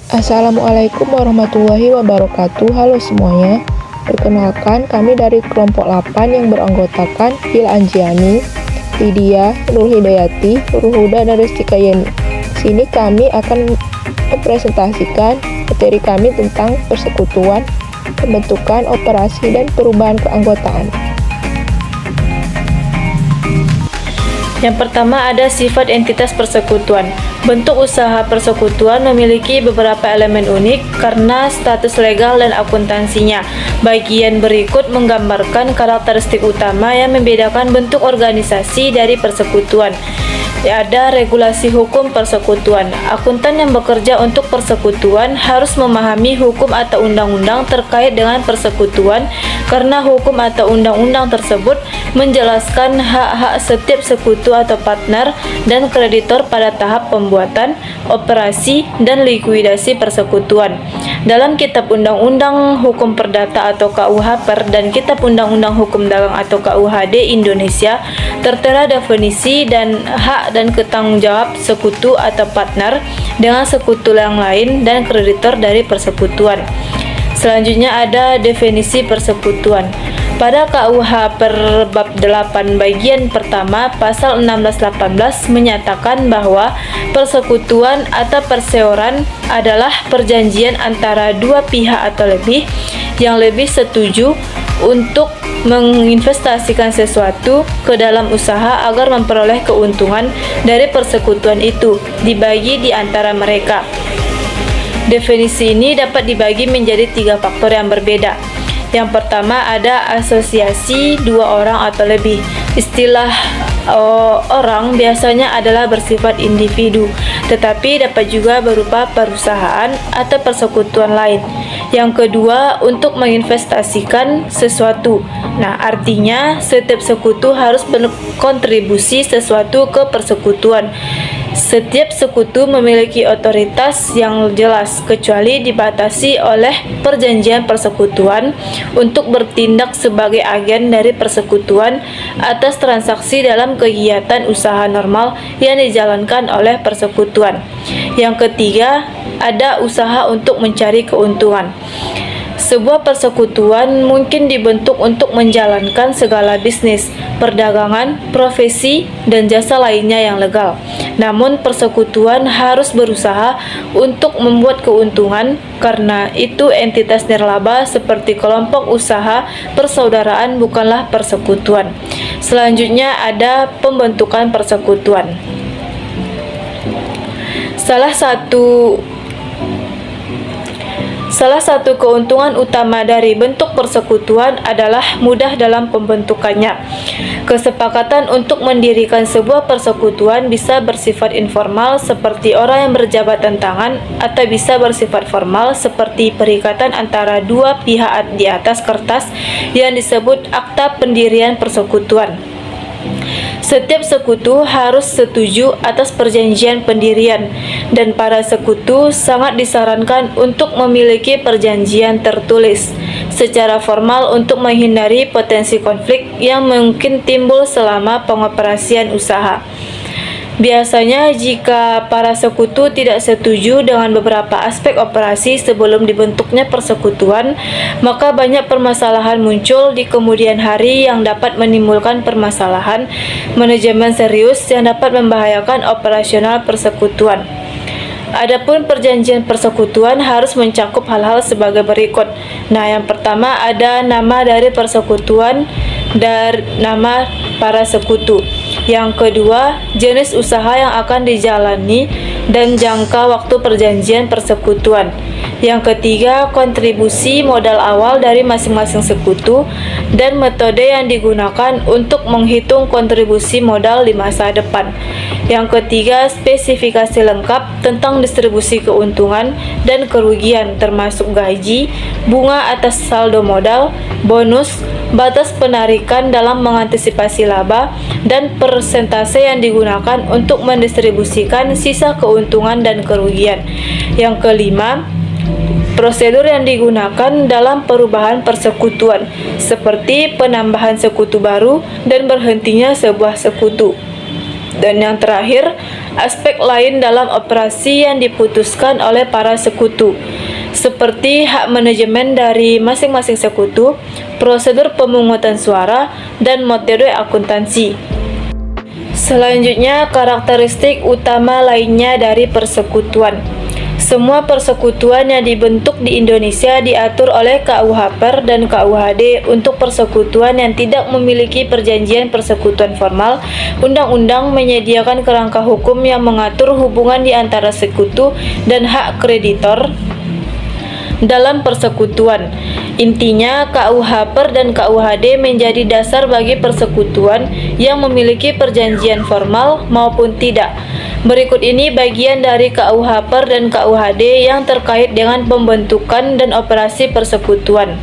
Assalamualaikum warahmatullahi wabarakatuh. Halo semuanya. Perkenalkan, kami dari kelompok 8 yang beranggotakan Hila Anjiani, Lydia, Nur Hidayati, Ruhuda, dan Rustika Yeni. Sini kami akan mempresentasikan materi kami tentang persekutuan, pembentukan, operasi, dan perubahan keanggotaan. Yang pertama ada sifat entitas persekutuan. Bentuk usaha persekutuan memiliki beberapa elemen unik karena status legal dan akuntansinya. Bagian berikut menggambarkan karakteristik utama yang membedakan bentuk organisasi dari persekutuan. Ada regulasi hukum persekutuan. Akuntan yang bekerja untuk persekutuan harus memahami hukum atau undang-undang terkait dengan persekutuan karena hukum atau undang-undang tersebut menjelaskan hak-hak setiap sekutu atau partner dan kreditor pada tahap pembuatan, operasi, dan likuidasi persekutuan. Dalam Kitab Undang-Undang Hukum Perdata atau KUH PER dan Kitab Undang-Undang Hukum Dagang atau KUHD Indonesia tertera definisi dan hak dan ketanggungjawab sekutu atau partner dengan sekutu yang lain dan kreditor dari persekutuan. Selanjutnya ada definisi persekutuan. Pada KUH per bab 8 bagian pertama pasal 1618 menyatakan bahwa persekutuan atau perseorangan adalah perjanjian antara dua pihak atau lebih yang lebih setuju untuk menginvestasikan sesuatu ke dalam usaha agar memperoleh keuntungan dari persekutuan itu dibagi di antara mereka. Definisi ini dapat dibagi menjadi 3 faktor yang berbeda. Yang pertama ada asosiasi dua orang atau lebih. Istilah orang biasanya adalah bersifat individu, tetapi dapat juga berupa perusahaan atau persekutuan lain. Yang kedua, untuk menginvestasikan sesuatu. Nah, artinya setiap sekutu harus berkontribusi sesuatu ke persekutuan. Setiap sekutu memiliki otoritas yang jelas kecuali dibatasi oleh perjanjian persekutuan untuk bertindak sebagai agen dari persekutuan atas transaksi dalam kegiatan usaha normal yang dijalankan oleh persekutuan. Yang ketiga, ada usaha untuk mencari keuntungan. Sebuah persekutuan mungkin dibentuk untuk menjalankan segala bisnis, perdagangan, profesi, dan jasa lainnya yang legal. Namun persekutuan harus berusaha untuk membuat keuntungan karena itu entitas nirlaba seperti kelompok usaha persaudaraan bukanlah persekutuan. Selanjutnya ada pembentukan persekutuan. Salah satu keuntungan utama dari bentuk persekutuan adalah mudah dalam pembentukannya. Kesepakatan untuk mendirikan sebuah persekutuan bisa bersifat informal seperti orang yang berjabatan tangan atau bisa bersifat formal seperti perikatan antara dua pihak di atas kertas yang disebut akta pendirian persekutuan. Setiap sekutu harus setuju atas perjanjian pendirian dan para sekutu sangat disarankan untuk memiliki perjanjian tertulis secara formal untuk menghindari potensi konflik yang mungkin timbul selama pengoperasian usaha. Biasanya jika para sekutu tidak setuju dengan beberapa aspek operasi sebelum dibentuknya persekutuan, maka banyak permasalahan muncul di kemudian hari yang dapat menimbulkan permasalahan manajemen serius yang dapat membahayakan operasional persekutuan. Adapun perjanjian persekutuan harus mencakup hal-hal sebagai berikut. Nah, yang pertama ada nama dari persekutuan dan nama para sekutu. Yang kedua, jenis usaha yang akan dijalani dan jangka waktu perjanjian persekutuan. Yang ketiga, kontribusi modal awal dari masing-masing sekutu dan metode yang digunakan untuk menghitung kontribusi modal di masa depan. Yang ketiga, spesifikasi lengkap tentang distribusi keuntungan dan kerugian termasuk gaji, bunga atas saldo modal, bonus, batas penarikan dalam mengantisipasi laba, dan persentase yang digunakan untuk mendistribusikan sisa keuntungan dan kerugian. Yang kelima, prosedur yang digunakan dalam perubahan persekutuan, seperti penambahan sekutu baru dan berhentinya sebuah sekutu. Dan yang terakhir, aspek lain dalam operasi yang diputuskan oleh para sekutu, seperti hak manajemen dari masing-masing sekutu, prosedur pemungutan suara, dan metode akuntansi. Selanjutnya, karakteristik utama lainnya dari persekutuan. Semua persekutuan yang dibentuk di Indonesia diatur oleh KUH PER dan KUHD. Untuk persekutuan yang tidak memiliki perjanjian persekutuan formal, undang-undang menyediakan kerangka hukum yang mengatur hubungan di antara sekutu dan hak kreditor dalam persekutuan. Intinya, KUH PER dan KUHD menjadi dasar bagi persekutuan yang memiliki perjanjian formal maupun tidak. Berikut ini bagian dari KUH PER dan KUHD yang terkait dengan pembentukan dan operasi persekutuan.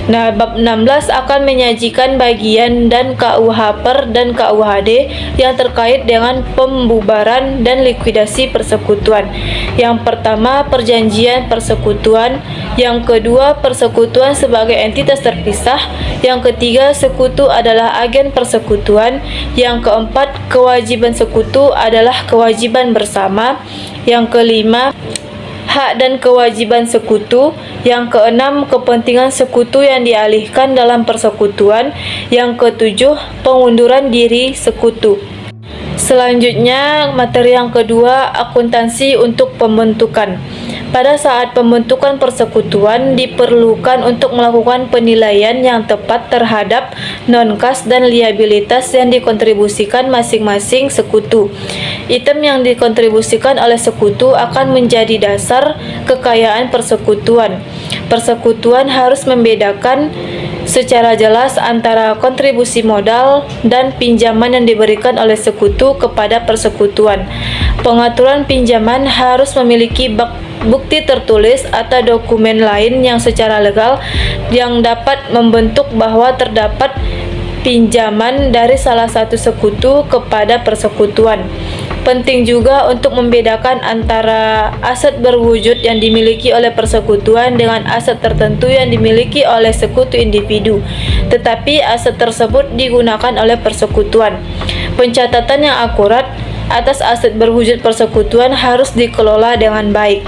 Nah, bab 16 akan menyajikan bagian dan KUH PER dan KUHD yang terkait dengan pembubaran dan likuidasi persekutuan. Yang pertama, perjanjian persekutuan. Yang kedua, persekutuan sebagai entitas terpisah. Yang ketiga, sekutu adalah agen persekutuan. Yang keempat, kewajiban sekutu adalah kewajiban bersama. Yang kelima, hak dan kewajiban sekutu. Yang keenam, kepentingan sekutu yang dialihkan dalam persekutuan. Yang ketujuh, pengunduran diri sekutu. Selanjutnya, materi yang kedua, akuntansi untuk pembentukan. Pada saat pembentukan persekutuan, diperlukan untuk melakukan penilaian yang tepat terhadap non-kas dan liabilitas yang dikontribusikan masing-masing sekutu. Item yang dikontribusikan oleh sekutu akan menjadi dasar kekayaan persekutuan. Persekutuan harus membedakan secara jelas antara kontribusi modal dan pinjaman yang diberikan oleh sekutu kepada persekutuan. Pengaturan pinjaman harus memiliki bukti tertulis atau dokumen lain yang secara legal yang dapat membentuk bahwa terdapat pinjaman dari salah satu sekutu kepada persekutuan. Penting juga untuk membedakan antara aset berwujud yang dimiliki oleh persekutuan dengan aset tertentu yang dimiliki oleh sekutu individu, tetapi aset tersebut digunakan oleh persekutuan. Pencatatan yang akurat atas aset berwujud persekutuan harus dikelola dengan baik.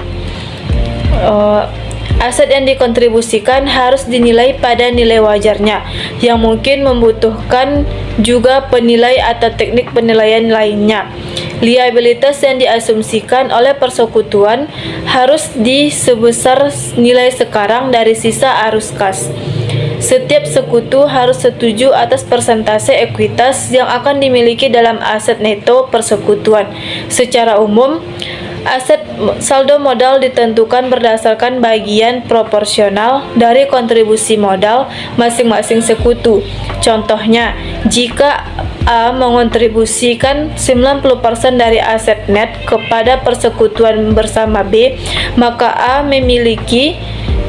Aset yang dikontribusikan harus dinilai pada nilai wajarnya, yang mungkin membutuhkan juga penilai atau teknik penilaian lainnya. Liabilitas yang diasumsikan oleh persekutuan harus sebesar nilai sekarang dari sisa arus kas. Setiap sekutu harus setuju atas persentase ekuitas yang akan dimiliki dalam aset neto persekutuan. Secara umum, aset saldo modal ditentukan berdasarkan bagian proporsional dari kontribusi modal masing-masing sekutu. Contohnya, jika A mengontribusikan 90% dari aset net kepada persekutuan bersama B, maka A memiliki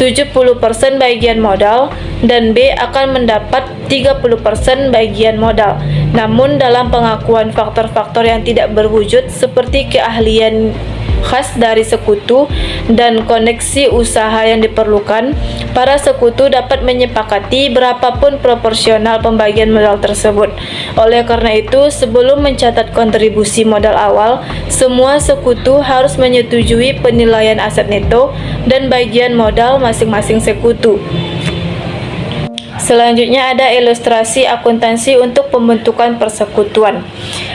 70% bagian modal dan B akan mendapat 30% bagian modal. Namun dalam pengakuan faktor-faktor yang tidak berwujud seperti keahlian khas dari sekutu dan koneksi usaha yang diperlukan, para sekutu dapat menyepakati berapapun proporsional pembagian modal tersebut. Oleh karena itu, sebelum mencatat kontribusi modal awal, semua sekutu harus menyetujui penilaian aset neto dan bagian modal masing-masing sekutu. Selanjutnya ada ilustrasi akuntansi untuk pembentukan persekutuan.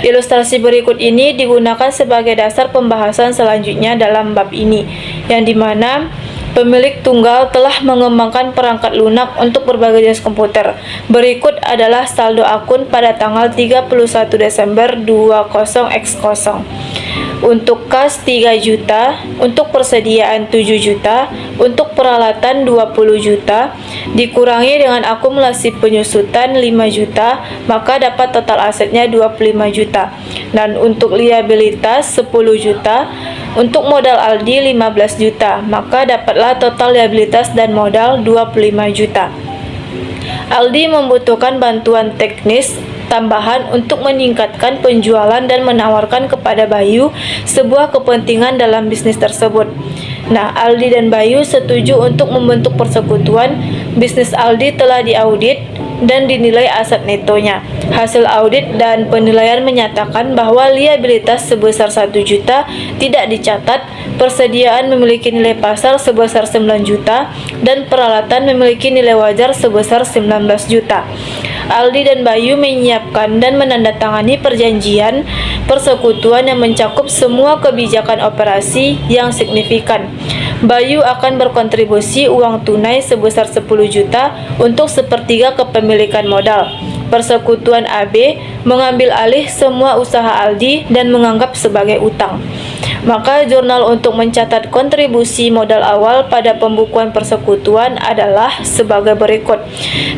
Ilustrasi berikut ini digunakan sebagai dasar pembahasan selanjutnya dalam bab ini, yang dimana pemilik tunggal telah mengembangkan perangkat lunak untuk berbagai jenis komputer. Berikut adalah saldo akun pada tanggal 31 Desember 20X0. Untuk kas 3 juta, untuk persediaan 7 juta, untuk peralatan 20 juta, dikurangi dengan akumulasi penyusutan 5 juta, maka dapat total asetnya 25 juta. Dan untuk liabilitas 10 juta, untuk modal Aldi 15 juta, maka dapatlah total liabilitas dan modal 25 juta. Aldi membutuhkan bantuan teknis tambahan untuk meningkatkan penjualan dan menawarkan kepada Bayu sebuah kepentingan dalam bisnis tersebut. Nah, Aldi dan Bayu setuju untuk membentuk persekutuan. Bisnis Aldi telah diaudit dan dinilai aset netonya. Hasil audit dan penilaian menyatakan bahwa liabilitas sebesar 1 juta tidak dicatat, persediaan memiliki nilai pasar sebesar 9 juta, dan peralatan memiliki nilai wajar sebesar 19 juta. Aldi dan Bayu menyiapkan dan menandatangani perjanjian persekutuan yang mencakup semua kebijakan operasi yang signifikan. Bayu akan berkontribusi uang tunai sebesar 10 juta untuk sepertiga kepemilikan modal. Persekutuan AB mengambil alih semua usaha Aldi dan menganggap sebagai utang. Maka jurnal untuk mencatat kontribusi modal awal pada pembukuan persekutuan adalah sebagai berikut.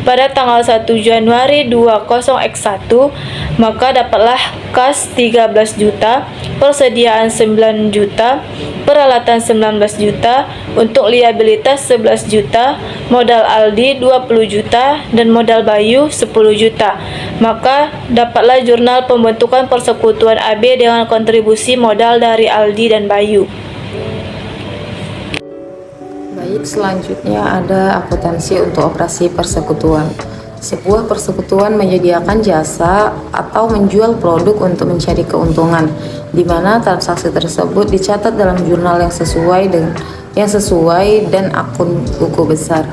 Pada tanggal 1 Januari 20X1, maka dapatlah kas 13 juta, persediaan 9 juta, peralatan 19 juta, untuk liabilitas 11 juta, modal Aldi 20 juta, dan modal Bayu 10 juta. Maka dapatlah jurnal pembentukan persekutuan AB dengan kontribusi modal dari Aldi dan Bayu. Baik, selanjutnya ada akuntansi untuk operasi persekutuan. Sebuah persekutuan menyediakan jasa atau menjual produk untuk mencari keuntungan, di mana transaksi tersebut dicatat dalam jurnal yang sesuai dan akun buku besar.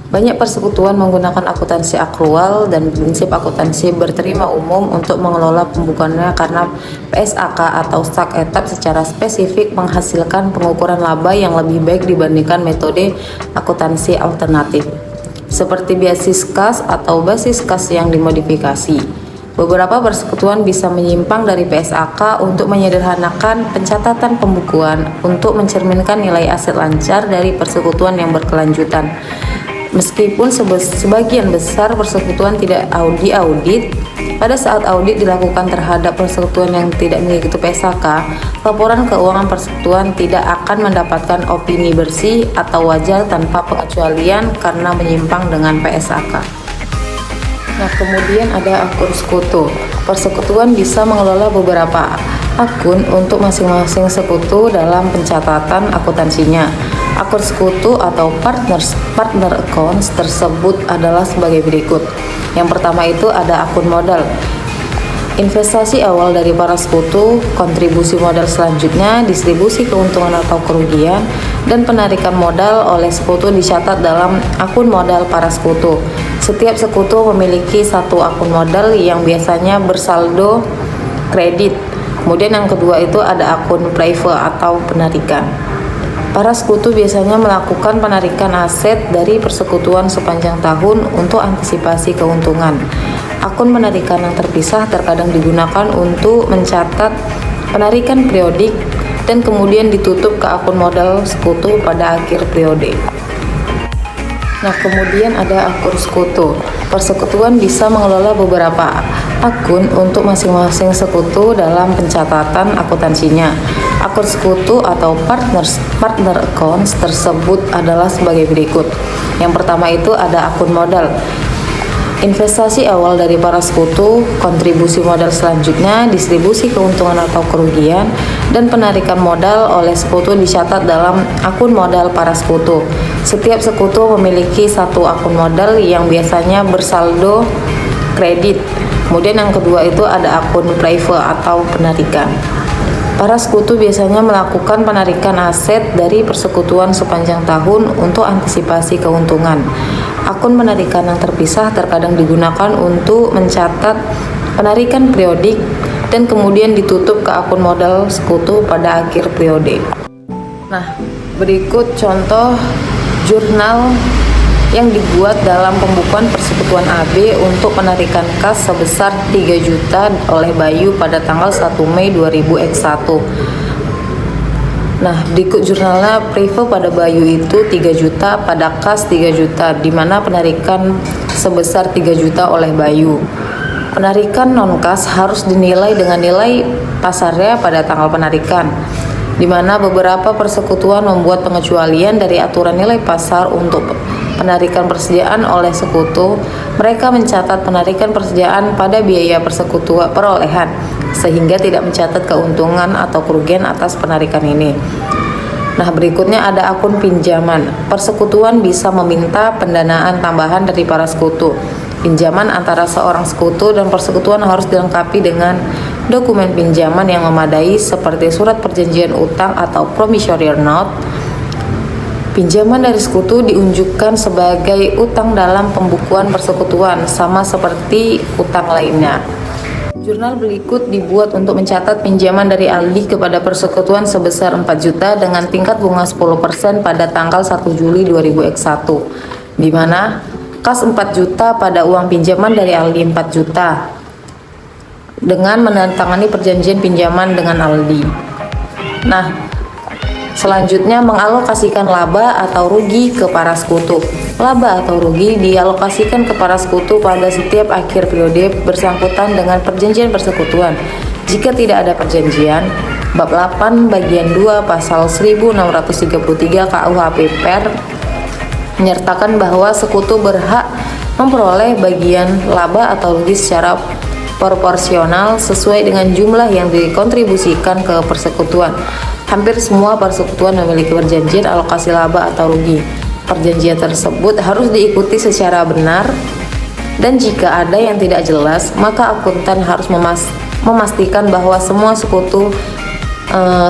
Banyak persekutuan menggunakan akuntansi akrual dan prinsip akuntansi berterima umum untuk mengelola pembukuannya karena PSAK atau Stock Etap secara spesifik menghasilkan pengukuran laba yang lebih baik dibandingkan metode akuntansi alternatif, seperti basis kas atau basis kas yang dimodifikasi. Beberapa persekutuan bisa menyimpang dari PSAK untuk menyederhanakan pencatatan pembukuan untuk mencerminkan nilai aset lancar dari persekutuan yang berkelanjutan. Meskipun sebagian besar persekutuan tidak diaudit, pada saat audit dilakukan terhadap persekutuan yang tidak mengikuti PSAK, laporan keuangan persekutuan tidak akan mendapatkan opini bersih atau wajar tanpa pengecualian karena menyimpang dengan PSAK. Nah, kemudian ada akun sekutu. Persekutuan bisa mengelola beberapa akun untuk masing-masing sekutu dalam pencatatan akuntansinya. Akun sekutu atau partner accounts tersebut adalah sebagai berikut. Yang pertama itu ada akun modal. Investasi awal dari para sekutu, kontribusi modal selanjutnya, distribusi keuntungan atau kerugian, dan penarikan modal oleh sekutu dicatat dalam akun modal para sekutu. Setiap sekutu memiliki satu akun modal yang biasanya bersaldo kredit. Kemudian yang kedua itu ada akun private atau penarikan. Para sekutu biasanya melakukan penarikan aset dari persekutuan sepanjang tahun untuk antisipasi keuntungan. Akun penarikan yang terpisah terkadang digunakan untuk mencatat penarikan periodik dan kemudian ditutup ke akun modal sekutu pada akhir periode. Nah, kemudian ada akun sekutu. Persekutuan bisa mengelola beberapa akun untuk masing-masing sekutu dalam pencatatan akuntansinya. Akun sekutu atau partner accounts tersebut adalah sebagai berikut. Yang pertama itu ada akun modal. Investasi awal dari para sekutu, kontribusi modal selanjutnya, distribusi keuntungan atau kerugian, dan penarikan modal oleh sekutu dicatat dalam akun modal para sekutu. Setiap sekutu memiliki satu akun modal yang biasanya bersaldo kredit. Kemudian yang kedua itu ada akun private atau penarikan. Para sekutu biasanya melakukan penarikan aset dari persekutuan sepanjang tahun untuk antisipasi keuntungan. Akun penarikan yang terpisah terkadang digunakan untuk mencatat penarikan periodik dan kemudian ditutup ke akun modal sekutu pada akhir periode. Nah, berikut contoh jurnal yang dibuat dalam pembukuan persekutuan AB untuk penarikan kas sebesar 3 juta oleh Bayu pada tanggal 1 Mei 2001. Nah, berikut jurnalnya prive pada Bayu itu 3 juta, pada kas 3 juta, di mana penarikan sebesar 3 juta oleh Bayu. Penarikan non-kas harus dinilai dengan nilai pasarnya pada tanggal penarikan, di mana beberapa persekutuan membuat pengecualian dari aturan nilai pasar untuk penarikan persediaan oleh sekutu. Mereka mencatat penarikan persediaan pada biaya persekutuan perolehan, sehingga tidak mencatat keuntungan atau kerugian atas penarikan ini. Nah, berikutnya ada akun pinjaman. Persekutuan bisa meminta pendanaan tambahan dari para sekutu. Pinjaman antara seorang sekutu dan persekutuan harus dilengkapi dengan dokumen pinjaman yang memadai seperti surat perjanjian utang atau promissory note. Pinjaman dari sekutu diunjukkan sebagai utang dalam pembukuan persekutuan, sama seperti utang lainnya. Jurnal berikut dibuat untuk mencatat pinjaman dari Aldi kepada persekutuan sebesar 4 juta dengan tingkat bunga 10% pada tanggal 1 Juli 2001, di mana kas 4 juta pada uang pinjaman dari Aldi 4 juta dengan menandatangani perjanjian pinjaman dengan Aldi. Nah, selanjutnya mengalokasikan laba atau rugi ke para sekutu. Laba atau rugi dialokasikan ke para sekutu pada setiap akhir periode bersangkutan dengan perjanjian persekutuan. Jika tidak ada perjanjian, bab 8 bagian 2 pasal 1633 KUHP Per menyertakan bahwa sekutu berhak memperoleh bagian laba atau rugi secara proporsional sesuai dengan jumlah yang dikontribusikan ke persekutuan. Hampir semua persekutuan memiliki perjanjian alokasi laba atau rugi. Perjanjian tersebut harus diikuti secara benar, dan jika ada yang tidak jelas, maka akuntan harus memastikan bahwa semua sekutu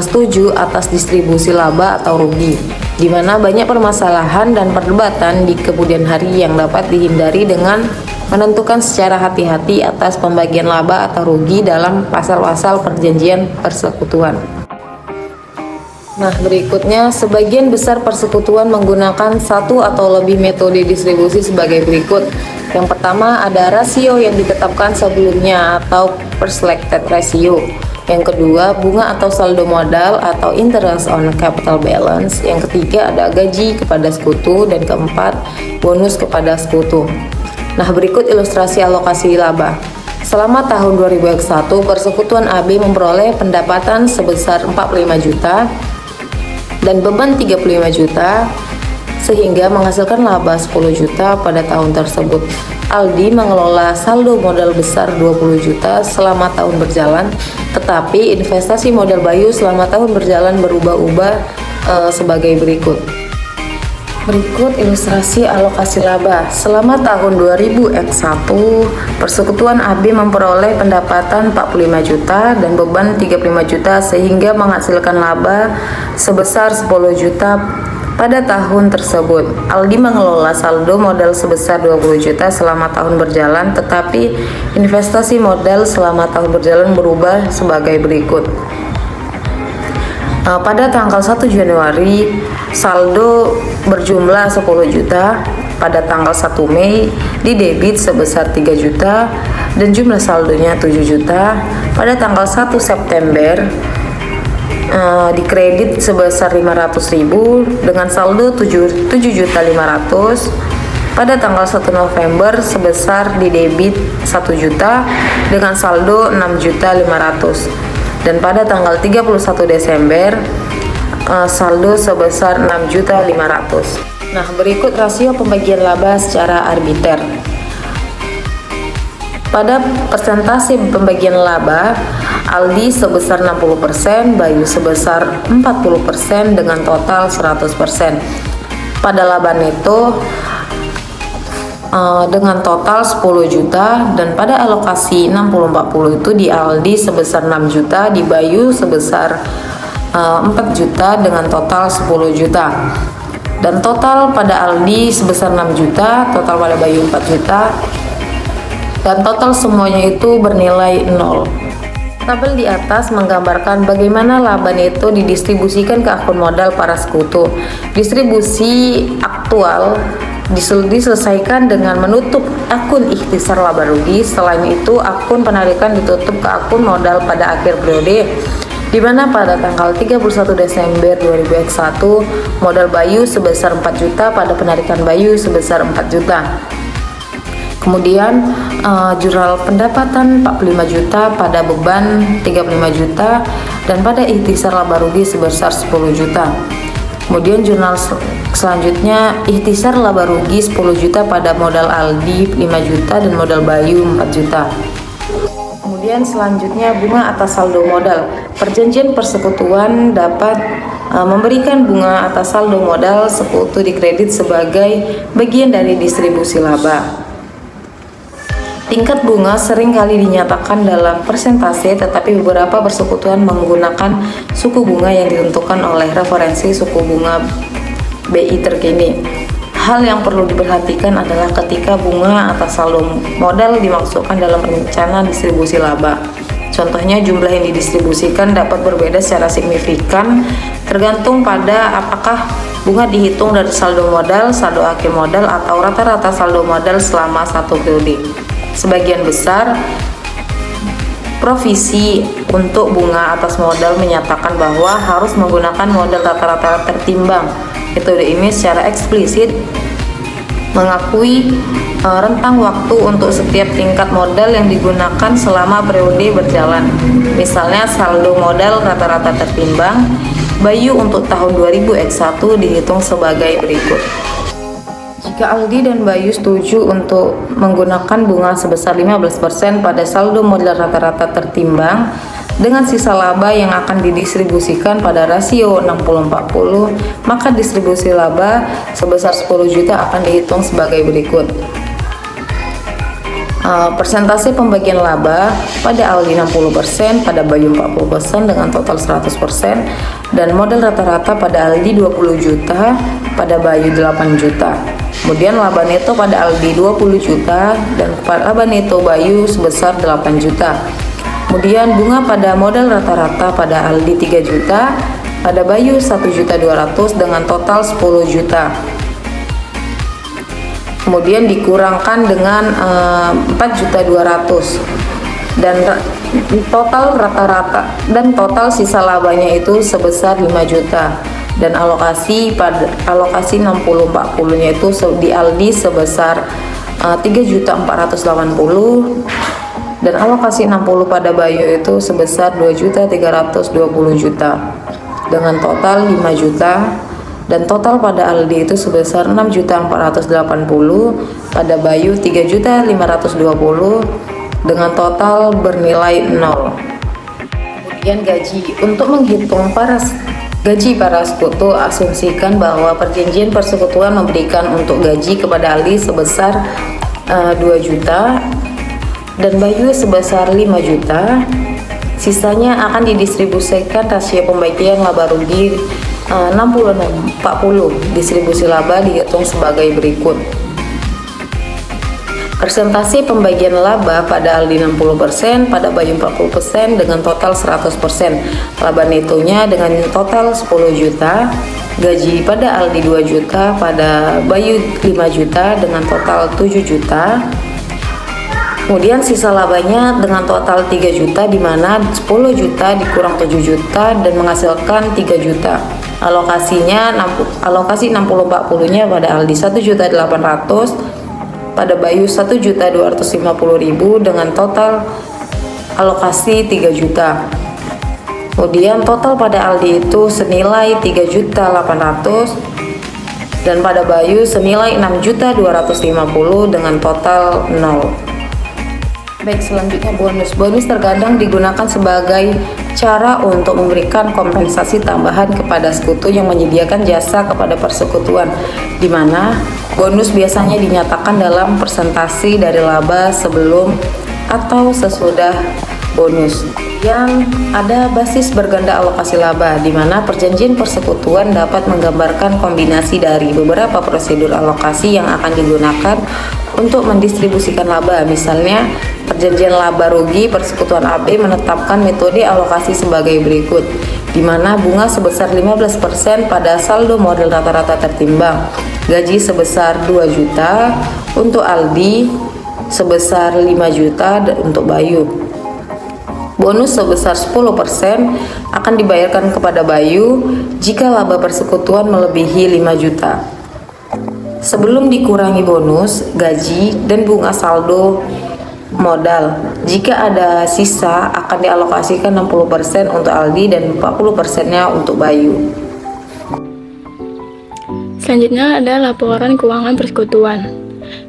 setuju atas distribusi laba atau rugi, di mana banyak permasalahan dan perdebatan di kemudian hari yang dapat dihindari dengan menentukan secara hati-hati atas pembagian laba atau rugi dalam pasal-pasal perjanjian persekutuan. Nah, berikutnya sebagian besar persekutuan menggunakan satu atau lebih metode distribusi sebagai berikut. Yang pertama ada rasio yang ditetapkan sebelumnya atau per-selected ratio. Yang kedua, bunga atau saldo modal atau interest on capital balance. Yang ketiga, ada gaji kepada sekutu. Dan keempat, bonus kepada sekutu. Nah, berikut ilustrasi alokasi laba. Selama tahun 2001, persekutuan AB memperoleh pendapatan sebesar 45 juta dan beban 35 juta, sehingga menghasilkan laba 10 juta pada tahun tersebut. Aldi mengelola saldo modal besar 20 juta selama tahun berjalan, tetapi investasi modal Bayu selama tahun berjalan berubah-ubah sebagai berikut. Berikut ilustrasi alokasi laba. Selama tahun 2001, persekutuan AB memperoleh pendapatan 45 juta dan beban 35 juta sehingga menghasilkan laba sebesar 10 juta pada tahun tersebut. Aldi mengelola saldo modal sebesar 20 juta selama tahun berjalan, tetapi investasi modal selama tahun berjalan berubah sebagai berikut. Pada tanggal 1 Januari, saldo berjumlah 10 juta. Pada tanggal 1 Mei, didebit sebesar 3 juta dan jumlah saldonya 7 juta. Pada tanggal 1 September, dikredit sebesar 500.000 dengan saldo 7.500.000. Pada tanggal 1 November sebesar didebit 1 juta dengan saldo 6.500.000. Dan pada tanggal 31 Desember saldo sebesar 6.500.000. Nah, berikut rasio pembagian laba secara arbiter. Pada persentase pembagian laba, Aldi sebesar 60%, Bayu sebesar 40% dengan total 100%. Pada laba neto dengan total 10 juta, dan pada alokasi 60-40 itu di Aldi sebesar 6 juta, di Bayu sebesar 4 juta dengan total 10 juta. Dan total pada Aldi sebesar 6 juta, total pada Bayu 4 juta, dan total semuanya itu bernilai 0. Tabel di atas menggambarkan bagaimana laba neto didistribusikan ke akun modal para sekutu. Distribusi aktual diselesaikan dengan menutup akun ikhtisar laba rugi. Selain itu, akun penarikan ditutup ke akun modal pada akhir periode, di mana pada tanggal 31 Desember 2001 modal Bayu sebesar 4 juta, pada penarikan Bayu sebesar 4 juta. Kemudian jurnal pendapatan 45 juta, pada beban 35 juta, dan pada ikhtisar laba rugi sebesar 10 juta. Kemudian jurnal selanjutnya ikhtisar laba rugi 10 juta pada modal Aldi 5 juta dan modal Bayu 4 juta. Kemudian selanjutnya bunga atas saldo modal. Perjanjian persekutuan dapat memberikan bunga atas saldo modal sekutu dikredit sebagai bagian dari distribusi laba. Tingkat bunga sering kali dinyatakan dalam persentase, tetapi beberapa persekutuan menggunakan suku bunga yang ditentukan oleh referensi suku bunga BI terkini. Hal yang perlu diperhatikan adalah ketika bunga atas saldo modal dimasukkan dalam rencana distribusi laba. Contohnya, jumlah yang didistribusikan dapat berbeda secara signifikan tergantung pada apakah bunga dihitung dari saldo modal, saldo akhir modal, atau rata-rata saldo modal selama satu periode. Sebagian besar provisi untuk bunga atas modal menyatakan bahwa harus menggunakan modal rata-rata tertimbang. Metode ini secara eksplisit mengakui rentang waktu untuk setiap tingkat modal yang digunakan selama periode berjalan. Misalnya, saldo modal rata-rata tertimbang Bayu untuk tahun 2000X1 dihitung sebagai berikut. Jika Aldi dan Bayu setuju untuk menggunakan bunga sebesar 15% pada saldo modal rata-rata tertimbang dengan sisa laba yang akan didistribusikan pada rasio 60-40, maka distribusi laba sebesar 10 juta akan dihitung sebagai berikut. Persentase pembagian laba pada Aldi 60%, pada Bayu 40% dengan total 100%, dan modal rata-rata pada Aldi 20 juta, pada Bayu 8 juta. Kemudian laba neto pada Aldi 20 juta dan laba neto Bayu sebesar 8 juta. Kemudian bunga pada modal rata-rata pada Aldi 3 juta, pada Bayu 1.200.000 dengan total 10 juta. Kemudian dikurangkan dengan 4.200.000 dan total rata-rata dan total sisa labanya itu sebesar 5 juta. Dan alokasi 60-40-nya itu di Aldi sebesar 3.480.000 dan alokasi 60 pada Bayu itu sebesar 2.320.000 dengan total 5 juta. Dan total pada Aldi itu sebesar 6.480.000, pada Bayu 3.520.000 dengan total bernilai 0. Kemudian gaji. Untuk menghitung gaji para sekutu, asumsikan bahwa perjanjian persekutuan memberikan untuk gaji kepada Aldi sebesar 2 juta dan Bayu sebesar 5 juta. Sisanya akan didistribusikan rasio pembagian laba rugi 60-40. Distribusi laba dihitung sebagai berikut. Persentase pembagian laba pada Aldi 60%, pada Bayu 40% dengan total 100%. Laba netonya dengan total 10 juta. Gaji pada Aldi 2 juta, pada Bayu 5 juta dengan total 7 juta. Kemudian sisa labanya dengan total 3 juta, di mana 10 juta dikurang 7 juta dan menghasilkan 3 juta. Alokasi 60-40-nya pada Aldi 1.800.000, pada Bayu 1.250.000 dengan total alokasi 3 juta. Kemudian total pada Aldi itu senilai 3.800.000 dan pada Bayu senilai 6.250.000 dengan total 0. Baik, selanjutnya bonus. Bonus terkadang digunakan sebagai cara untuk memberikan kompensasi tambahan kepada sekutu yang menyediakan jasa kepada persekutuan, di mana bonus biasanya dinyatakan dalam persentase dari laba sebelum atau sesudah bonus. Yang ada basis berganda alokasi laba, di mana perjanjian persekutuan dapat menggambarkan kombinasi dari beberapa prosedur alokasi yang akan digunakan untuk mendistribusikan laba. Misalnya, perjanjian laba rugi persekutuan AB menetapkan metode alokasi sebagai berikut, di mana bunga sebesar 15% pada saldo modal rata-rata tertimbang, gaji sebesar 2 juta untuk Aldi, sebesar 5 juta untuk Bayu. Bonus sebesar 10% akan dibayarkan kepada Bayu jika laba persekutuan melebihi 5 juta. Sebelum dikurangi bonus, gaji, dan bunga saldo modal. Jika ada sisa, akan dialokasikan 60% untuk Aldi dan 40%-nya untuk Bayu. Selanjutnya ada laporan keuangan persekutuan.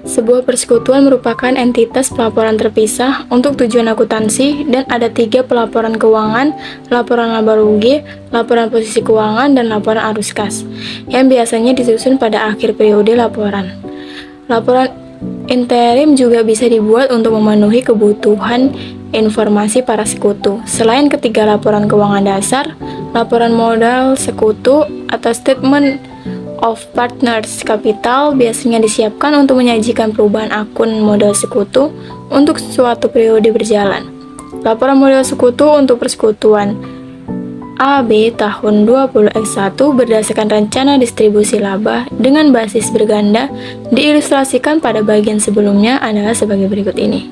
Sebuah persekutuan merupakan entitas pelaporan terpisah untuk tujuan akuntansi dan ada 3 pelaporan keuangan: laporan laba rugi, laporan posisi keuangan, dan laporan arus kas, yang biasanya disusun pada akhir periode laporan. Interim juga bisa dibuat untuk memenuhi kebutuhan informasi para sekutu. Selain ketiga laporan keuangan dasar, laporan modal sekutu atau statement of partners capital biasanya disiapkan untuk menyajikan perubahan akun modal sekutu untuk suatu periode berjalan. Laporan modal sekutu untuk persekutuan AB tahun 20X1 berdasarkan rencana distribusi laba dengan basis berganda diilustrasikan pada bagian sebelumnya adalah sebagai berikut ini.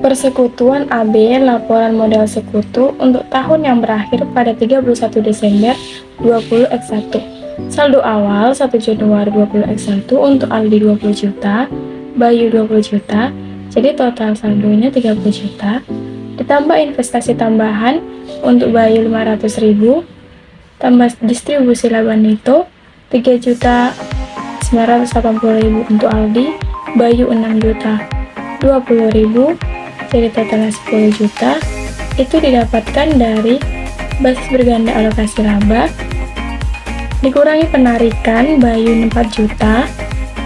Persekutuan AB laporan modal sekutu untuk tahun yang berakhir pada 31 Desember 20X1. Saldo awal 1 Januari 20X1 untuk Aldi 20 juta, Bayu 20 juta, jadi total saldonya 30 juta. Ditambah investasi tambahan untuk Bayu 500.000, tambah distribusi laba neto 3.980.000 untuk Aldi, Bayu 6 juta 20.000, jadi totalnya 10 juta. Itu didapatkan dari basis berganda alokasi laba dikurangi penarikan Bayu 4 juta,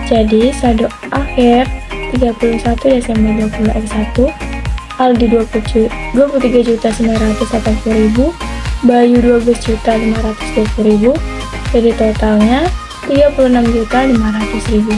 jadi saldo akhir 31 Desember 2021 Aldi 23.980.000, Bayu 12.520.000, jadi totalnya 36.500.000.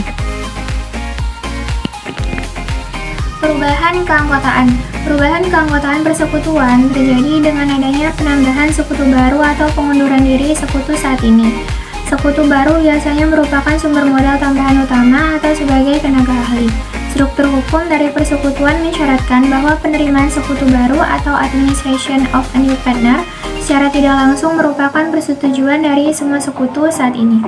Perubahan keanggotaan. Perubahan keanggotaan persekutuan terjadi dengan adanya penambahan sekutu baru atau pengunduran diri sekutu saat ini. Sekutu baru biasanya merupakan sumber modal tambahan utama atau sebagai tenaga ahli. Struktur hukum dari persekutuan mensyaratkan bahwa penerimaan sekutu baru atau administration of a new partner secara tidak langsung merupakan persetujuan dari semua sekutu saat ini.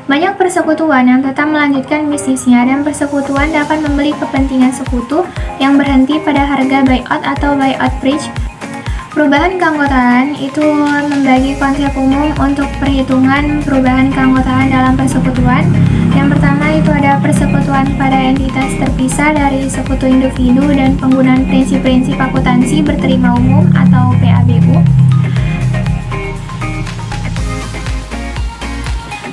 Banyak persekutuan yang tetap melanjutkan bisnisnya dan persekutuan dapat membeli kepentingan sekutu yang berhenti pada harga buyout atau buyout bridge. Perubahan keanggotaan itu membagi konsep umum untuk perhitungan perubahan keanggotaan dalam persekutuan. Yang pertama itu ada persekutuan pada entitas terpisah dari sekutu individu dan penggunaan prinsip-prinsip akuntansi berterima umum atau PABU.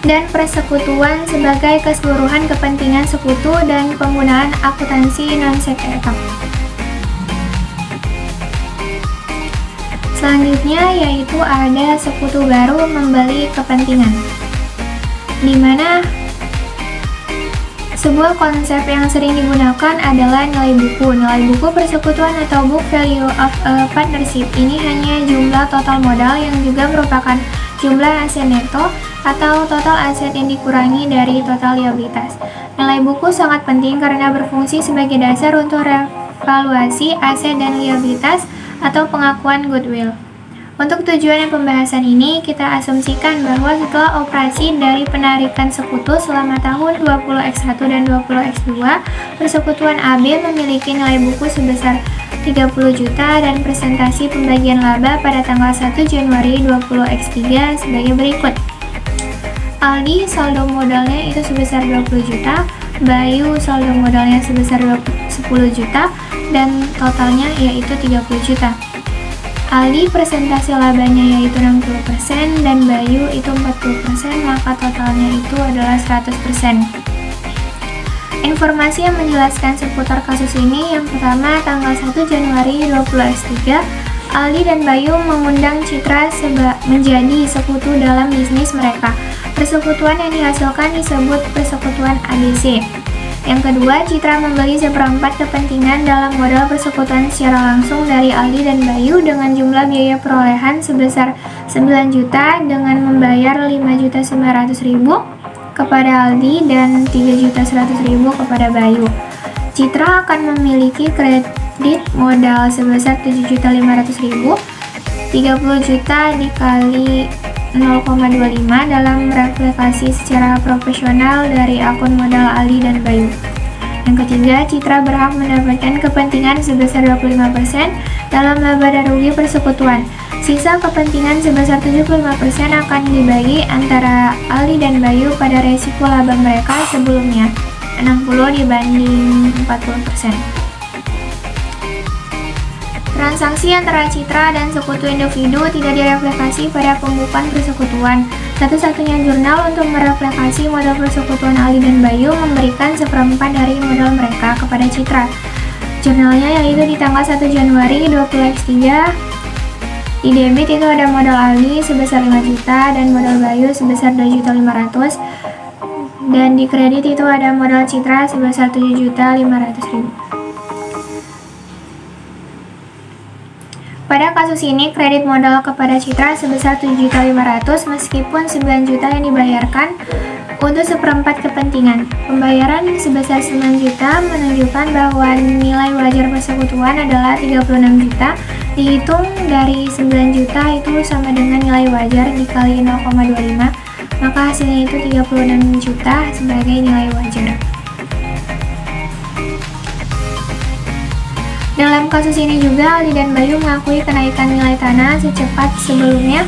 Dan persekutuan sebagai keseluruhan kepentingan sekutu dan penggunaan akuntansi non-sek-etap. Selanjutnya yaitu ada sekutu baru membeli kepentingan, di mana sebuah konsep yang sering digunakan adalah nilai buku. Nilai buku persekutuan atau book value of a partnership ini hanya jumlah total modal yang juga merupakan jumlah aset neto atau total aset yang dikurangi dari total liabilitas. Nilai buku sangat penting karena berfungsi sebagai dasar untuk revaluasi aset dan liabilitas atau pengakuan goodwill. Untuk tujuan pembahasan ini, kita asumsikan bahwa setelah operasi dari penarikan sekutu selama tahun 20X1 dan 20X2, persekutuan AB memiliki nilai buku sebesar 30 juta dan presentasi pembagian laba pada tanggal 1 Januari 20X3 sebagai berikut. Aldi saldo modalnya itu sebesar 20 juta, Bayu saldo modalnya sebesar 10 juta, dan totalnya yaitu 30 juta. Aldi presentasi labanya yaitu 60% dan Bayu itu 40%, maka totalnya itu adalah 100%. Informasi yang menjelaskan seputar kasus ini, yang pertama tanggal 1 Januari 2023, Aldi dan Bayu mengundang Citra menjadi sekutu dalam bisnis mereka. Persekutuan yang dihasilkan disebut persekutuan ABC. Yang kedua, Citra membeli seperempat kepentingan dalam modal persekutuan secara langsung dari Aldi dan Bayu dengan jumlah biaya perolehan sebesar 9 juta dengan membayar 5.900.000 kepada Aldi dan 3.100.000 kepada Bayu. Citra akan memiliki kredit modal sebesar 7.500.000, 30 juta dikali 0,25 dalam replikasi secara proporsional dari akun modal Aldi dan Bayu. Yang ketiga, Citra berhak mendapatkan kepentingan sebesar 25% dalam laba dan rugi persekutuan. Sisa kepentingan sebesar 75% akan dibagi antara Aldi dan Bayu pada resiko laba mereka sebelumnya, 60 dibanding 40%. Transaksi antara Citra dan sekutu individu tidak direplikasi pada pembukaan persekutuan. Satu-satunya jurnal untuk mereplikasi modal persekutuan Ali dan Bayu memberikan seperempat dari modal mereka kepada Citra. Jurnalnya yaitu di tanggal 1 Januari 20x3. Di debit itu ada modal Ali sebesar 5 juta dan modal Bayu sebesar 2.500.000. Dan di kredit itu ada modal Citra sebesar 7.500.000. Pada kasus ini, kredit modal kepada Citra sebesar 7.500.000 meskipun 9 juta yang dibayarkan untuk seperempat kepentingan. Pembayaran sebesar 9 juta menunjukkan bahwa nilai wajar persekutuan adalah 36 juta. Dihitung dari 9 juta itu sama dengan nilai wajar dikali 0,25, maka hasilnya itu 36 juta sebagai nilai wajar. Dalam kasus ini juga, Ali dan Bayu mengakui kenaikan nilai tanah secepat sebelumnya.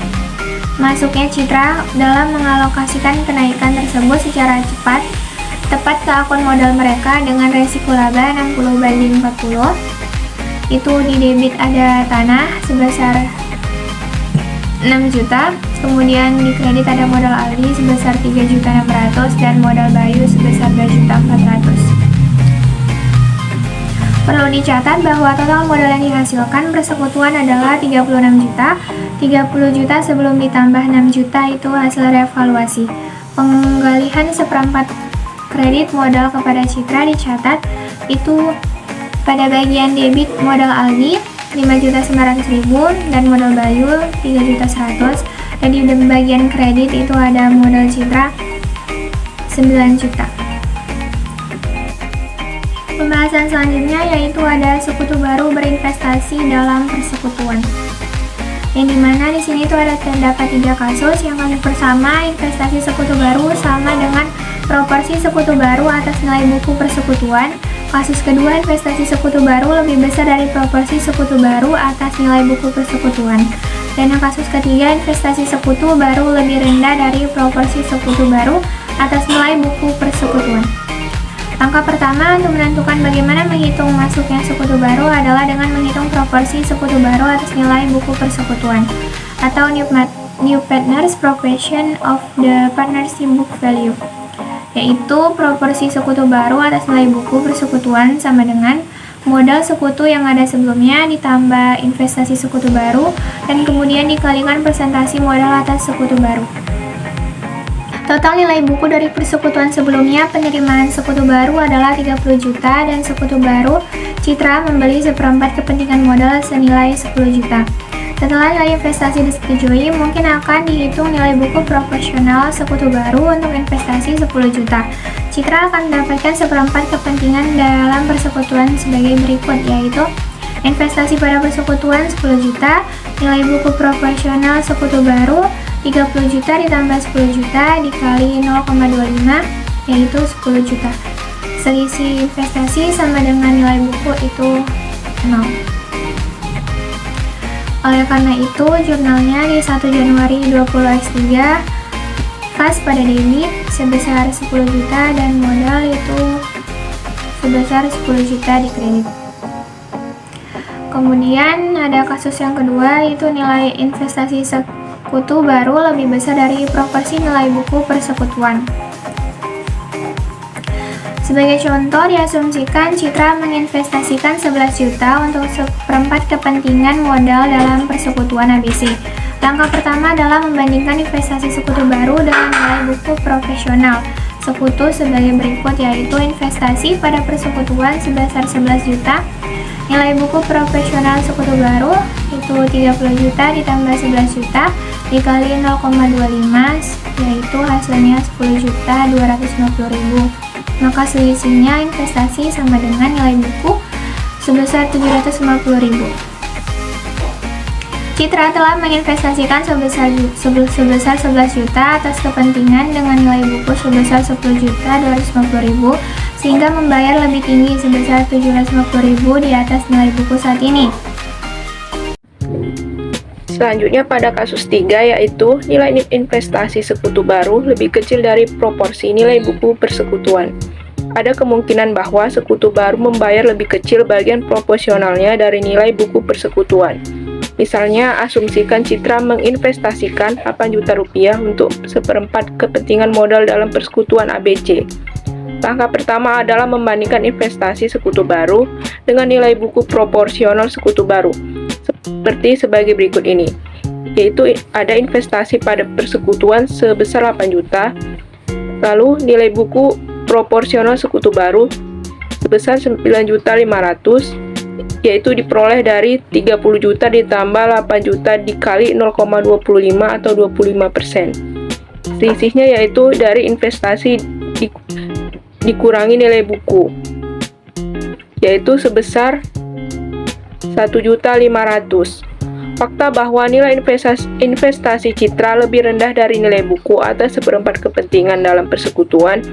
Masuknya Citra dalam mengalokasikan kenaikan tersebut secara cepat, tepat ke akun modal mereka dengan resiko laba 60/40. Itu di debit ada tanah sebesar 6 juta, kemudian di kredit ada modal Ali sebesar 3.600.000 dan modal Bayu sebesar 2.400.000. Perlu dicatat bahwa total modal yang dihasilkan persekutuan adalah 36 juta. 30 juta sebelum ditambah 6 juta itu hasil revaluasi. Penggalihan seperempat kredit modal kepada Citra dicatat itu pada bagian debit modal Aldi 5.900.000 dan modal Bayu 3.100.000, dan di bagian kredit itu ada modal Citra 9 juta. Pembahasan selanjutnya yaitu ada sekutu baru berinvestasi dalam persekutuan. Yang dimana di sini itu ada terdapat 3 kasus. Yang kasus pertama, investasi sekutu baru sama dengan proporsi sekutu baru atas nilai buku persekutuan. Kasus kedua, investasi sekutu baru lebih besar dari proporsi sekutu baru atas nilai buku persekutuan. Dan yang kasus ketiga, investasi sekutu baru lebih rendah dari proporsi sekutu baru atas nilai buku persekutuan. Langkah pertama untuk menentukan bagaimana menghitung masuknya sekutu baru adalah dengan menghitung proporsi sekutu baru atas nilai buku persekutuan atau new partners proportion of the partnership book value, yaitu proporsi sekutu baru atas nilai buku persekutuan sama dengan modal sekutu yang ada sebelumnya ditambah investasi sekutu baru dan kemudian dikalikan persentase modal atas sekutu baru. Total nilai buku dari persekutuan sebelumnya penerimaan sekutu baru adalah 30 juta dan sekutu baru Citra membeli seperempat kepentingan modal senilai 10 juta. Setelah nilai investasi disetujui, mungkin akan dihitung nilai buku proporsional sekutu baru untuk investasi 10 juta. Citra akan mendapatkan seperempat kepentingan dalam persekutuan sebagai berikut, yaitu investasi pada persekutuan 10 juta, nilai buku proporsional sekutu baru 30 juta ditambah 10 juta dikali 0,25 yaitu 10 juta. Selisih investasi sama dengan nilai buku itu 0. Oleh karena itu, jurnalnya di 1 Januari 20x3 kas pada debit sebesar 10 juta dan modal itu sebesar 10 juta di kredit. Kemudian ada kasus yang kedua, yaitu nilai investasi sekutu baru lebih besar dari proporsi nilai buku persekutuan. Sebagai contoh, diasumsikan Citra menginvestasikan 11 juta untuk seperempat kepentingan modal dalam persekutuan ABC. Langkah pertama adalah membandingkan investasi sekutu baru dengan nilai buku profesional sekutu sebagai berikut, yaitu investasi pada persekutuan sebesar 11 juta, nilai buku profesional sekutu baru itu 30 juta ditambah 11 juta dikali 0,25 yaitu hasilnya 10.250.000. Maka selisihnya investasi sama dengan nilai buku sebesar 750.000. Citra telah menginvestasikan sebesar 11 juta atas kepentingan dengan nilai buku sebesar 10.250.000 sehingga membayar lebih tinggi sebesar 750.000 di atas nilai buku saat ini. Selanjutnya pada kasus 3, yaitu nilai investasi sekutu baru lebih kecil dari proporsi nilai buku persekutuan. Ada kemungkinan bahwa sekutu baru membayar lebih kecil bagian proporsionalnya dari nilai buku persekutuan. Misalnya, asumsikan Citra menginvestasikan 8 juta rupiah untuk seperempat kepentingan modal dalam persekutuan ABC. Langkah pertama adalah membandingkan investasi sekutu baru dengan nilai buku proporsional sekutu baru, seperti sebagai berikut ini, yaitu ada investasi pada persekutuan sebesar 8 juta, lalu nilai buku proporsional sekutu baru sebesar 9.500.000, yaitu diperoleh dari 30 juta ditambah 8 juta dikali 0,25 atau 25%. Selisihnya yaitu dari investasi dikurangi nilai buku, yaitu sebesar 1.500.000. Fakta bahwa nilai investasi Citra lebih rendah dari nilai buku atas seperempat kepentingan dalam persekutuan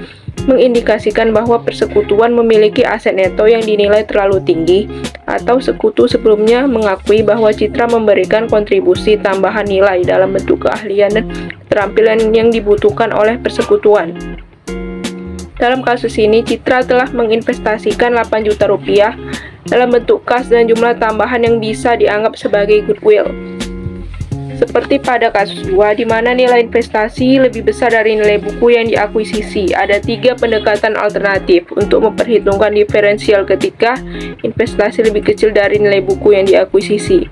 mengindikasikan bahwa persekutuan memiliki aset neto yang dinilai terlalu tinggi, atau sekutu sebelumnya mengakui bahwa Citra memberikan kontribusi tambahan nilai dalam bentuk keahlian dan keterampilan yang dibutuhkan oleh persekutuan. Dalam kasus ini, Citra telah menginvestasikan 8 juta rupiah dalam bentuk kas dan jumlah tambahan yang bisa dianggap sebagai goodwill. Seperti pada kasus 2, di mana nilai investasi lebih besar dari nilai buku yang diakuisisi, ada 3 pendekatan alternatif untuk memperhitungkan diferensial ketika investasi lebih kecil dari nilai buku yang diakuisisi.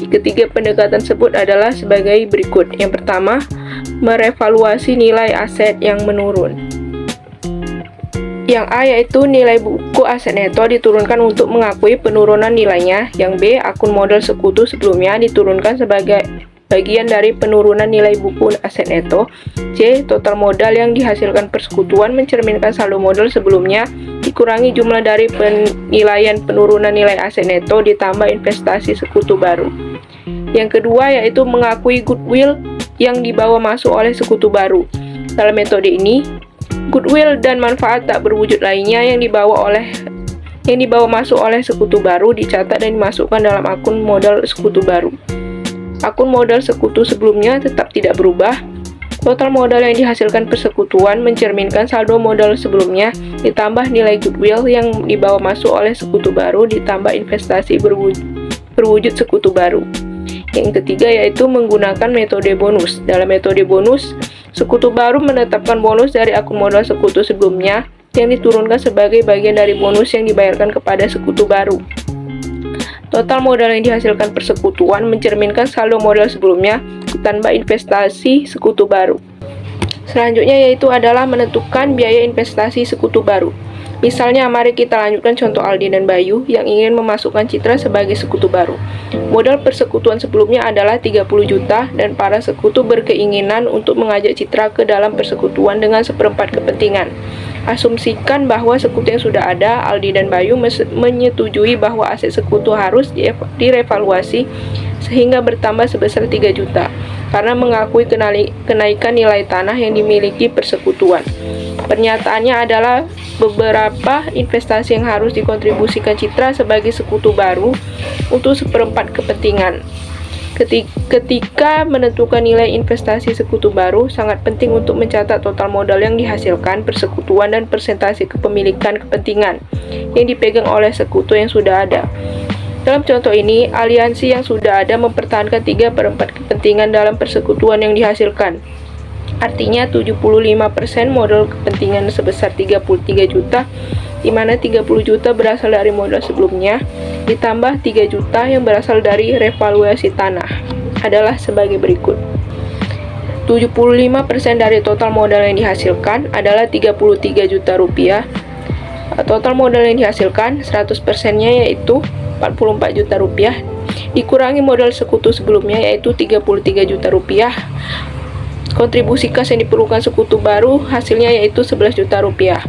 Ketiga pendekatan tersebut adalah sebagai berikut. Yang pertama, merevaluasi nilai aset yang menurun. Yang A yaitu nilai buku aset neto diturunkan untuk mengakui penurunan nilainya. Yang B, akun modal sekutu sebelumnya diturunkan sebagai bagian dari penurunan nilai buku aset neto. C, total modal yang dihasilkan persekutuan mencerminkan saldo modal sebelumnya dikurangi jumlah dari penilaian penurunan nilai aset neto ditambah investasi sekutu baru. Yang kedua yaitu mengakui goodwill yang dibawa masuk oleh sekutu baru. Dalam metode ini, goodwill dan manfaat tak berwujud lainnya yang dibawa masuk oleh sekutu baru dicatat dan dimasukkan dalam akun modal sekutu baru. Akun modal sekutu sebelumnya tetap tidak berubah. Total modal yang dihasilkan persekutuan mencerminkan saldo modal sebelumnya ditambah nilai goodwill yang dibawa masuk oleh sekutu baru ditambah investasi berwujud sekutu baru. Yang ketiga yaitu menggunakan metode bonus. Dalam metode bonus, sekutu baru menetapkan bonus dari akun modal sekutu sebelumnya yang diturunkan sebagai bagian dari bonus yang dibayarkan kepada sekutu baru. Total modal yang dihasilkan persekutuan mencerminkan saldo modal sebelumnya ditambah investasi sekutu baru. Selanjutnya yaitu adalah menentukan biaya investasi sekutu baru. Misalnya, mari kita lanjutkan contoh Aldi dan Bayu yang ingin memasukkan Citra sebagai sekutu baru. Modal persekutuan sebelumnya adalah 30 juta dan para sekutu berkeinginan untuk mengajak Citra ke dalam persekutuan dengan seperempat kepentingan. Asumsikan bahwa sekutu yang sudah ada, Aldi dan Bayu menyetujui bahwa aset sekutu harus direvaluasi sehingga bertambah sebesar 3 juta karena mengakui kenaikan nilai tanah yang dimiliki persekutuan. Pernyataannya adalah beberapa investasi yang harus dikontribusikan Citra sebagai sekutu baru untuk seperempat kepentingan. Ketika menentukan nilai investasi sekutu baru, sangat penting untuk mencatat total modal yang dihasilkan persekutuan dan persentase kepemilikan kepentingan yang dipegang oleh sekutu yang sudah ada. Dalam contoh ini, aliansi yang sudah ada mempertahankan 3/4 kepentingan dalam persekutuan yang dihasilkan. Artinya 75% modal kepentingan sebesar 33 juta, di mana 30 juta berasal dari modal sebelumnya, ditambah 3 juta yang berasal dari revaluasi tanah, adalah sebagai berikut. 75% dari total modal yang dihasilkan adalah 33 juta rupiah. Total modal yang dihasilkan 100%-nya yaitu 44 juta rupiah, dikurangi modal sekutu sebelumnya yaitu 33 juta rupiah. Kontribusi kas yang diperlukan sekutu baru hasilnya yaitu 11 juta rupiah.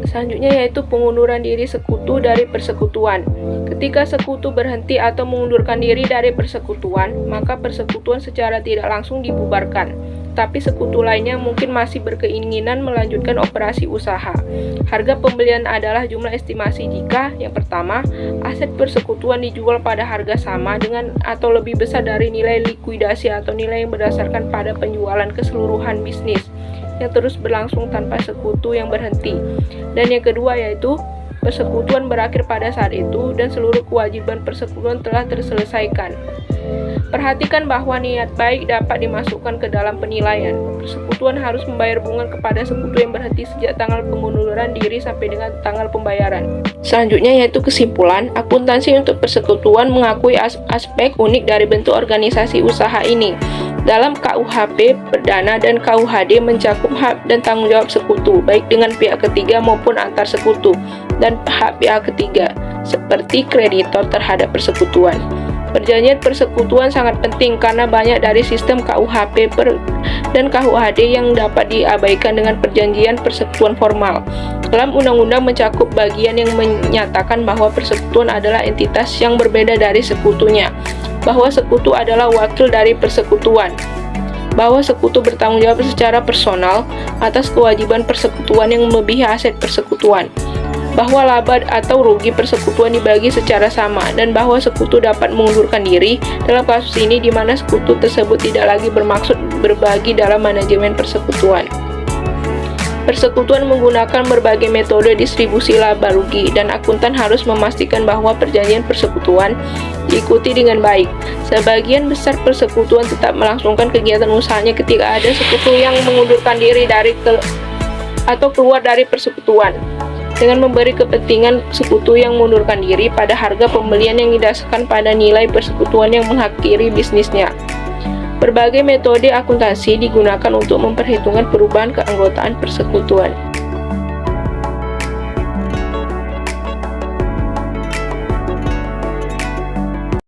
Selanjutnya yaitu pengunduran diri sekutu dari persekutuan. Ketika sekutu berhenti atau mengundurkan diri dari persekutuan, maka persekutuan secara tidak langsung dibubarkan. Tapi sekutu lainnya mungkin masih berkeinginan melanjutkan operasi usaha. Harga pembelian adalah jumlah estimasi jika, yang pertama, aset persekutuan dijual pada harga sama dengan atau lebih besar dari nilai likuidasi atau nilai yang berdasarkan pada penjualan keseluruhan bisnis yang terus berlangsung tanpa sekutu yang berhenti. Dan yang kedua yaitu Persekutuan berakhir pada saat itu dan seluruh kewajiban persekutuan telah terselesaikan. Perhatikan bahwa niat baik dapat dimasukkan ke dalam penilaian. Persekutuan harus membayar bunga kepada sekutu yang berhenti sejak tanggal pengunduran diri sampai dengan tanggal pembayaran. Selanjutnya yaitu kesimpulan, akuntansi untuk persekutuan mengakui aspek unik dari bentuk organisasi usaha ini. Dalam KUHP Perdana dan KUHD mencakup hak dan tanggung jawab sekutu, baik dengan pihak ketiga maupun antar sekutu, dan hak pihak ketiga, seperti kreditor terhadap persekutuan. Perjanjian persekutuan sangat penting karena banyak dari sistem KUHP dan KUHD yang dapat diabaikan dengan perjanjian persekutuan formal. Dalam undang-undang mencakup bagian yang menyatakan bahwa persekutuan adalah entitas yang berbeda dari sekutunya, bahwa sekutu adalah wakil dari persekutuan, bahwa sekutu bertanggung jawab secara personal atas kewajiban persekutuan yang melebihi aset persekutuan, bahwa laba atau rugi persekutuan dibagi secara sama, dan bahwa sekutu dapat mengundurkan diri dalam kasus ini di mana sekutu tersebut tidak lagi bermaksud berbagi dalam manajemen persekutuan. Persekutuan menggunakan berbagai metode distribusi laba rugi, dan akuntan harus memastikan bahwa perjanjian persekutuan diikuti dengan baik. Sebagian besar persekutuan tetap melangsungkan kegiatan usahanya ketika ada sekutu yang mengundurkan diri atau keluar dari persekutuan, dengan memberi kepentingan sekutu yang mengundurkan diri pada harga pembelian yang didasarkan pada nilai persekutuan yang mengakhiri bisnisnya. Berbagai metode akuntansi digunakan untuk memperhitungkan perubahan keanggotaan persekutuan.